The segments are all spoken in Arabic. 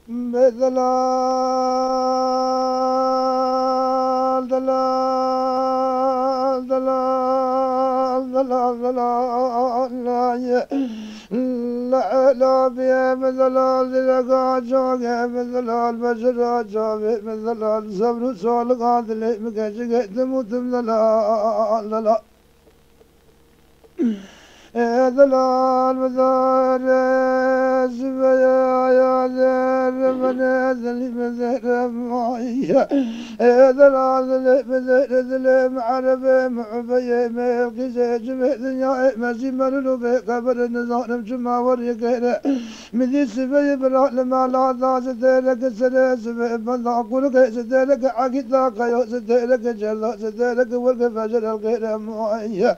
دلال دلال دلال دلال دلال لا لا بيا مثلال لقى جوقه مثلال بشرى جوقه مثلال صبر سول قاتل مكشك تموت مثلال لا دلال مثال زبيا يا ذر من ذل مثل معي دلال مثل ذل معرب معبي ملك زيجم دنيا مزي مرلو بقبر النظام جمع وريقه مذي سبي برا لما لا ذا زدلك سر سبي بلا قولك زدلك عقيد قيو زدلك جلا زدلك ورق فجر الغير معي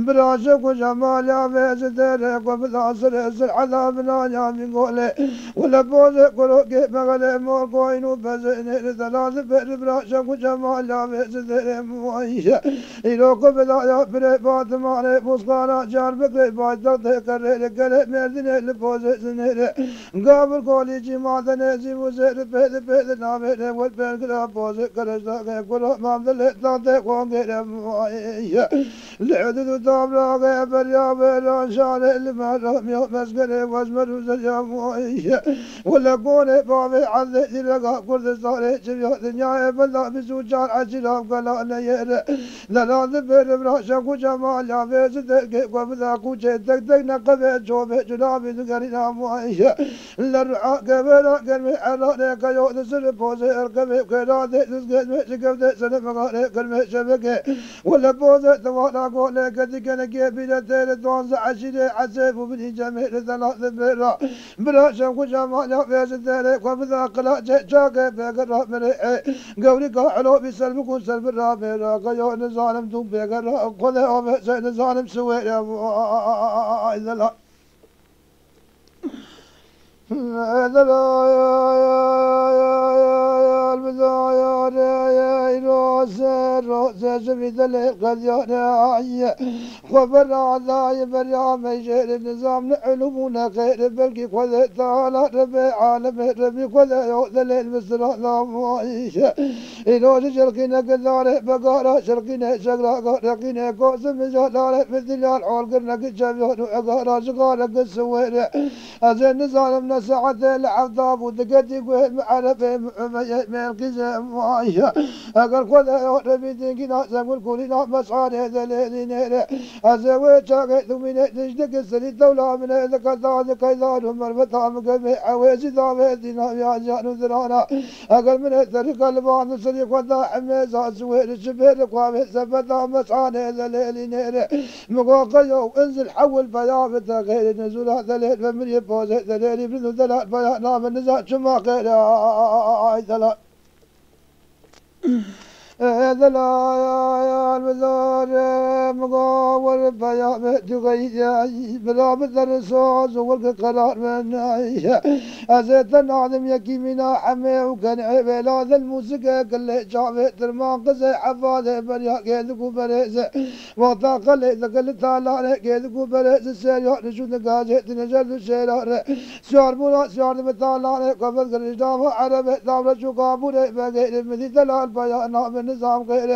براشق وجمال يا بيزدلك وبلا سر سر عذابنا يا من قولي ولا بوزي قلوك مغلي مور قوينو بزين ثلاث بر براشق وجمال يا بيزدلك معي إلوك بلا يا بري فاطمة بوسقانا جار بكري باجدر تكرر لقلي مردين لبوزي سنيري قابل قولي جماعة نزي وزير بيد بيد نامي والبين كلا بوزي كرشتا كلا مامد لتاتي قوانجي معي لعدد دابلا غيبر يا بيلان شاني المهرم يا مسكني واسمر وزريا معي ولا قولي بابي عذي لقا كردستاني جميع دنيا بلا بسوچان عجلام كلا نير لا ذبر براشا وجمال يا بيزدك وبذا كوجي دك دك نقبه جوبه جنابي ذكرنا معي للرعاء قبل قلبي على كيو نسر بوزي القبي كلا دي تسقط مشكب دي سنة مغاني قلبي شبكي ولا بوزي توانا قولي قدي كان كيبينا تير دوانز عشيري عسيب وبني جميل ثلاث برا براشا وجمال يا بيزدك وبذا قلا جاكي بقرا مريحي قولي قاعلو بسلبكم سلب الرابيرا كيو نظالم دوب بقرا قولي ومسي نظالم سوير يا إذا لا هذا لا البداية روز جميد القديان عي خبر على بريا ميجر النظام علومنا غير بلقي كذا تعالى ربي عالم ربي كذا يؤذل المسر لا معيش إلو شرقنا كذار بقارة شرقنا شقرا قرقنا قوسم جلال مثل الحول قرنا كجبيون وعقارة شقارة قسوير أزين نظام ساعة العذاب ودقتي وهم عرفي من قزم معايا أقل كذا ربي دينكنا سنقول كلنا مسعاني ذلين أزوي شاقيت من تجدك السري الدولة من ذلك الضاد كيدان مربطا مقبي عويسي دامي دينا يا جانو ذرانا أقل من الطريق البان السريق وضع حميزا سوير الشبير قوامي سبتا مسعاني ذلين مقوقا يو انزل حول بيابة غير نزول ذلين فمن يبوزي ذلين ابن ذلال بيانا من نزاع شما غير ذلال هذا لا يا المزار مقاول بيا تغيي بلا بدر صوز والك قرار من عيشه أزيت النعم يكي منا حمي وكان عبلا ذا الموسيقى كل شعبي ترمان قزي حفاظه بريا كيدكو بريزه وطاق لي ذكل تعالى كيدكو بريزه سيريا نشوف نقاجه تنجل الشيرار سيار مولا سيار متعالى قبل قريجام عربي دامر شو قابوري بغير مدي دلال بيا نعم النظام غير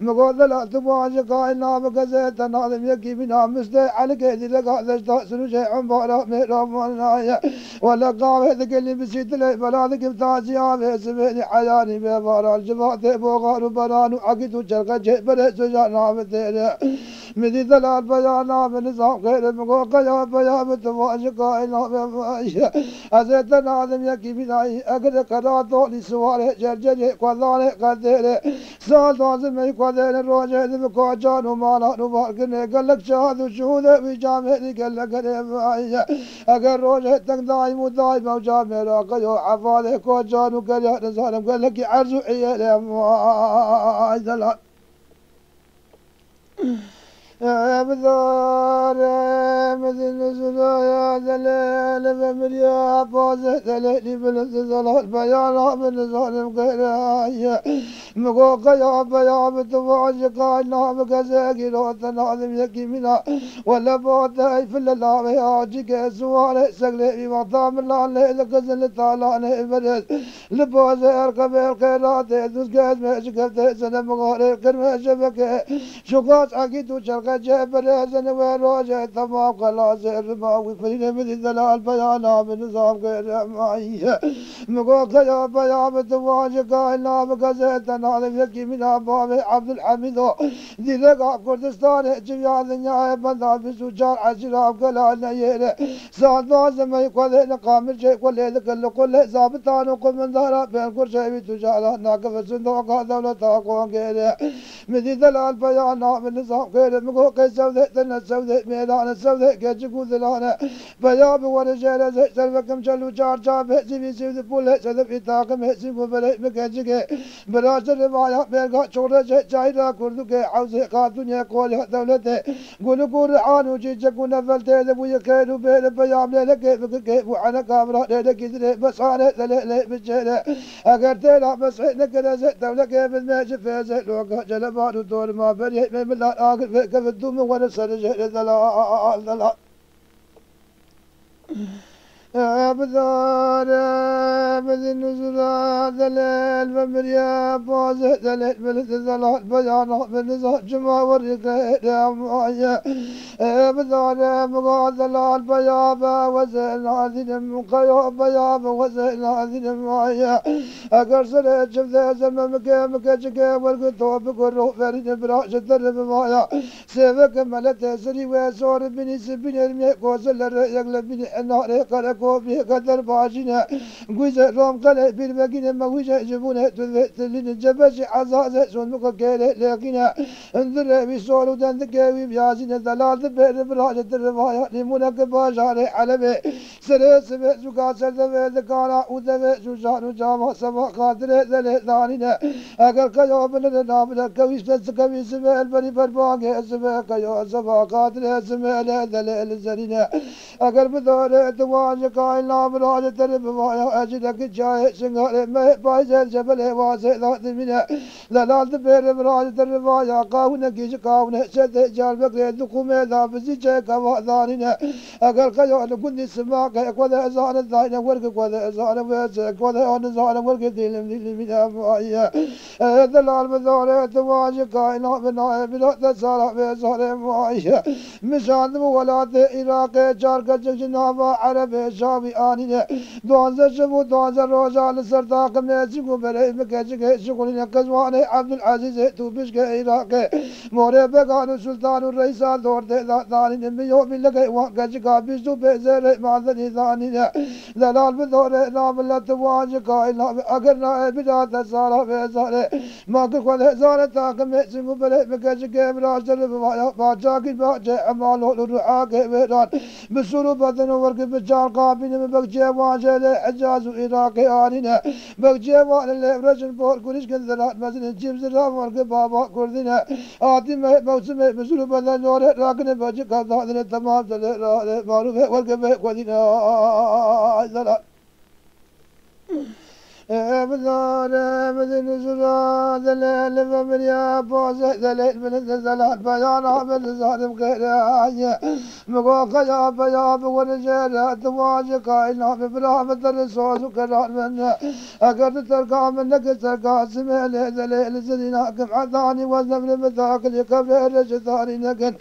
مقول لا تبغى قائنا بكزيت نعلم يكي بنا مستي على كيدي لقى ذشتا سنوشي عمبارا ميرام والنايا ولا قاوه ذكلي بسيط لي بلا ذكب تاسيا بسبيني حياني ببارا الجبات بوغار برانو عقيدو جرقا جي بري سجانا بتيري مدي دلال بيانا بنظام غير مقول قيا بيا بتبغى قائنا بمعيشة أزيت نعلم يكي بنا أقل قراتو لسوالي جرجري قضاني قديري سال لازم يقدر الرجع بكوجان ومالا نباركني قال لك شهاد وشهود بجامع قال لك معي اگر رجع تقداي مداي موجامع راقيو عفاله كوجان وقال يا نزالم قال لك عرزو عيال معي بدار مثل زرايا دلال بمريا باز دلالي بالزلال بيانا من ظالم غير مقوق يا بيا بتواج قاينا بكزاقي لو تناظم يكي منا ولا بوتاي في الله يا جيك سوال سقلي وطام الله لك زل طالع برد لبوز اركب الخيرات تسقط مشكلت سنه مغارب كرم شبكه شقاص اكيد وشرق جبر زن وروجه تمام خلاص الرما وفرين من الدلال بيانا بنظام غير معي مقوق يا بيا بتواج قاينا بكزاقي ناظم يكي من باب عبد الحميد ديلك كردستان جميع الدنيا بندا بسجار عشرة قلا نيره سال لازم يقول نقام الشيء كل زابطان وقم دارا بين كل شيء تجارة ناقف الصندوق دولة قوان غيره مدي دلال بيانا من نظام غير مقو كي سودة سودة ميدان السودة كجكو دلانة بياب ورجال سلفكم شلو جار جاب هزي سيد بول سلف إتاقم هزي ببلي مكجك براش الرواية بيرقا شورة جايرا كردوك عوزي قاتونيا قولي دولته قولوا قول عانو جيجكو نفلته لبوي كيرو بيل بيام لك كيف وعنا كامرا لك يدري بس انا لا بجيله اگر تلا بس نكنا دولة كيف الماجي فيزه لوكا جلبان دور ما بري من لا اخر كيف الدوم ولا سرجه لا بدار بدن زرا دلال بمريا باز دلال بلد زلال بيانا بنزا جمع ورقة دمايا بدار مقا دلال بيابا وزن عذين مقيا بيابا وزن عذين مايا اگر سر جبد زمن مكجك ورقتو بقرو فرين براش درب مايا سيفك ملت سري وزور بني سبين المي قوزل يغلب بني النار قلق كوبي قدر باجنا جوز رام قال بالباقين ما وجه جبونه تلين الجبش عزاز سونك كيله لكن انظر بسولو دندكوي بيازين دلال بير براج الروايه لمنك باجار علبه سرس زكا سرد ذكانا ودب سوسان جاما سما قادر دلالنا اگر كيو بن نام كويس كويس البني برباغ اسمه كيو سما قادر اسمه دلال زرينا اگر بدور دواج قائلنا براج ترب وايا اجلك جاي سنغال ما بايز جبل واسع ذاتمنا دلال بير براج ترب وايا قاون كيش قاون سد جال بكر دكوم ذا بزي كوا دارنا اگر كيو لكن سما كذا زار الدين ورق كذا زار وز كذا ان زار ورق ديلم من وايا دلال بدور دواج قائلنا بنا بلا زار وزار وايا مشان ولاد العراق جار جناب عرب شابي آنية دوانزة شبو دوانزة روزال سرداق ميزيكو بري مكجك شغلين قزوان عبد العزيز توبشك عراق موري بقانو سلطان الرئيسان دور دانين ميو ملك وانكجك بيزو بيزر معذني دانين دلال بدور نام الله تواجك اقرنا بدات سارة بيزارة ما كل هزارة تاق ميزيكو بري مكجك براشر باجاكي باجة عمالو لرعاق بيران بسرو بدن ورق بجار قابين بقجي واجه حجاز وعراقي آنينا بقجي واجه رجل بور كوريش كنزرات مزن جيب زرام ورق بابا كردنا آتي موسم بسرو بدن نور راقن بجي قضاء تمام زل معروف ورق بقودنا زرات بدار بدن زرا دلال بمريا باز دلال من الزلال بيانا من الظالم غير عاية مقوق يا بياب ورجال تواج قائنا ببرامة الرسوس وكرار منا اقر ترقى منك ترقى سميل دلال زدنا كم عداني وزمن مذاكل يكبر رجداني نقن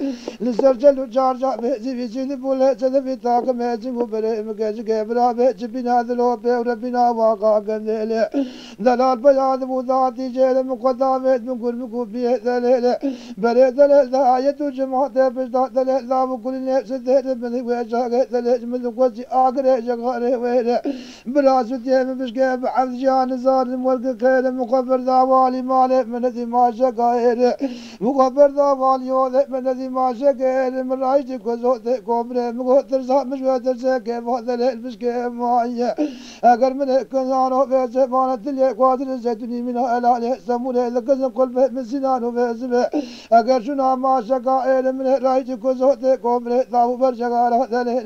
لسرجل جارجا بيزي بيزي بوله سدفي تاك ميزي وبري مكيزي كبرا بيزي بنا دلو بيور بنا واقع قندي دلال بياض وذاتي جيل مقدامات من كل مكوبية دليل بري دليل آية جماعة بجداد دليل لا وكل نفس دليل من وجهك دليل من قوتي آخر جغاري ويلة براس تيم بشكيب عبد جان زار المورق خير مقبر داوالي مالي من ذي ما شكاير مقبر داوالي يولي من ذي ما شكاير من رايتي كوزوت كوبري مقوتر زاب مشوتر سكيب دليل بشكيب معي اگر من كنانو زمانة اللي قادر الزيتوني من الآله سمونه لقزم قلبه من سنان وفزبه أقر شنا ما شقائل من رايج كوزوت كومر ثاو برشقارة ذلك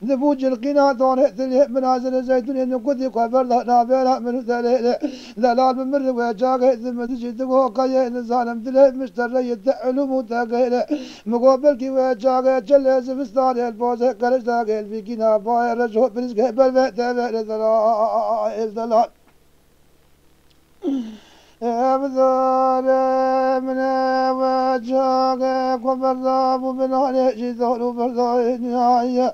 ذبوج القنا دون ذلك منازل الزيتوني نقذي قبر نابيرا من ذلك ذلال من مر وجاق ذم تجد وقايا نزالم ذلك مشتري علوم تاقيل مقابل كي وجاق جل زفستان البوزة كرش تاقيل في كنا باير رجوع برزق بالبيت ذلال أبذار من وجهك وبرضاب من عليه جذور وبرضاب نهاية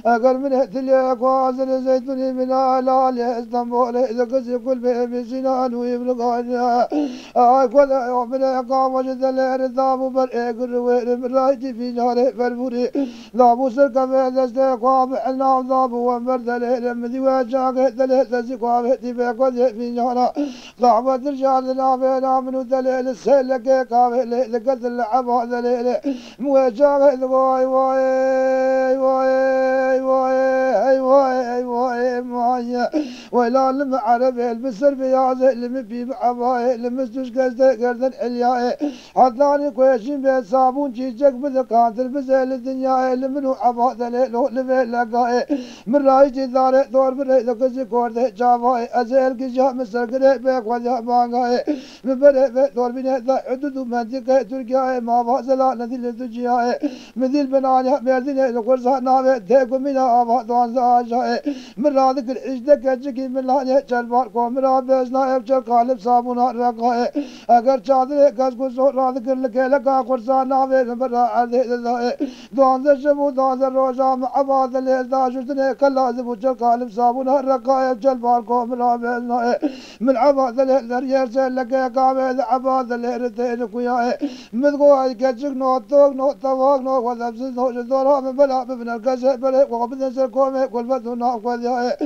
أقل من اهتليك وعزل زيتوني من على اسطنبول إذا قزي كل بهم سنان ويبلغانيا أقول من إقام وجد الإرثاب وبرئيق الروير من رايتي في نار فربوري ضابو سرك من استقام حنا ضابو ومرد ليلم ذي وجهك ثلاثة سقام اهتفاق وذي في نار ضعبة الرجال لا بينا من دليل السلك كامل لقد العبا دليل موجه واي واي واي واي واي واي واي ولا المعرب البسر بياز اللي في عباي لمستش قردن الياء حضاني كويشين بيت صابون جيجك بذكات البزل الدنيا اللي منو عبا دليل لبي لقاي من رايج دار دور بريد قزي كورد جاباي ازيل قجا مستر قريب بيك وجه بانغاي مبرئ دور بنا حدود منطقة تركيا ما فاصلة نذيل تجيا مثل بنانا مردنا القرصة نابع تيكو منا أبا دوان زاجا من رادك الإجدك أجكي من لانية جلبار قوم رابزنا أبجل قالب صابونا رقا أگر چادر گز گزو رادك لكا قرصة نابع مبرا عرده دوان زشبو دوان روجا معباد الهداشتنا كلازم وجل قالب صابونا رقا أبجل بار قوم رابزنا من عباد الهداشتنا لكا قابل عباد الهداشتنا كويا مذقوا كجك نوتوك نوتواك نو وذبسس نو جدورا من بلا من الكسر بلا وقبل سركوم كل بدنا وذيا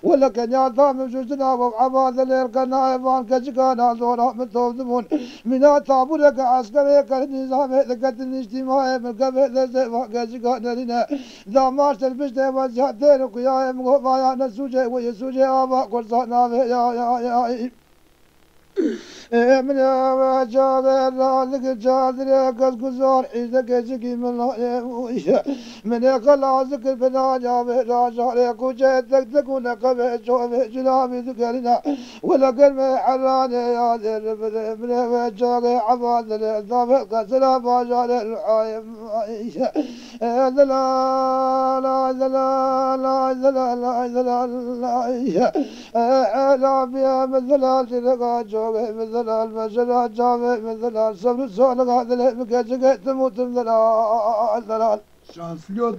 ولا كان يعطى من جزنا وعباد الكنا يبان كجكنا دورا من توذمون من طابورك عسكري كالنظام لقد الاجتماع من قبل ذا كجكنا لنا ذا مارس البشت وزهدين كيا مغفايا نسوجي ويسوجي أبا قرصنا يا من وجاب رالك جادر قد قزار إذا كجكي من الله من خلاصك البنا جاب راجع كوجه تكون قبل شوف جلابي ذكرنا ولا كلمة حرانة يا ذرب من وجاب عباد الضاب قسلا باجار العايم لا لا لا لا لا لا لا لا بيا مثل تلقى جوه مثل المجرى جامع مثل الصبر سولك هذا المكجك تموت مثل الدلال Şanslı o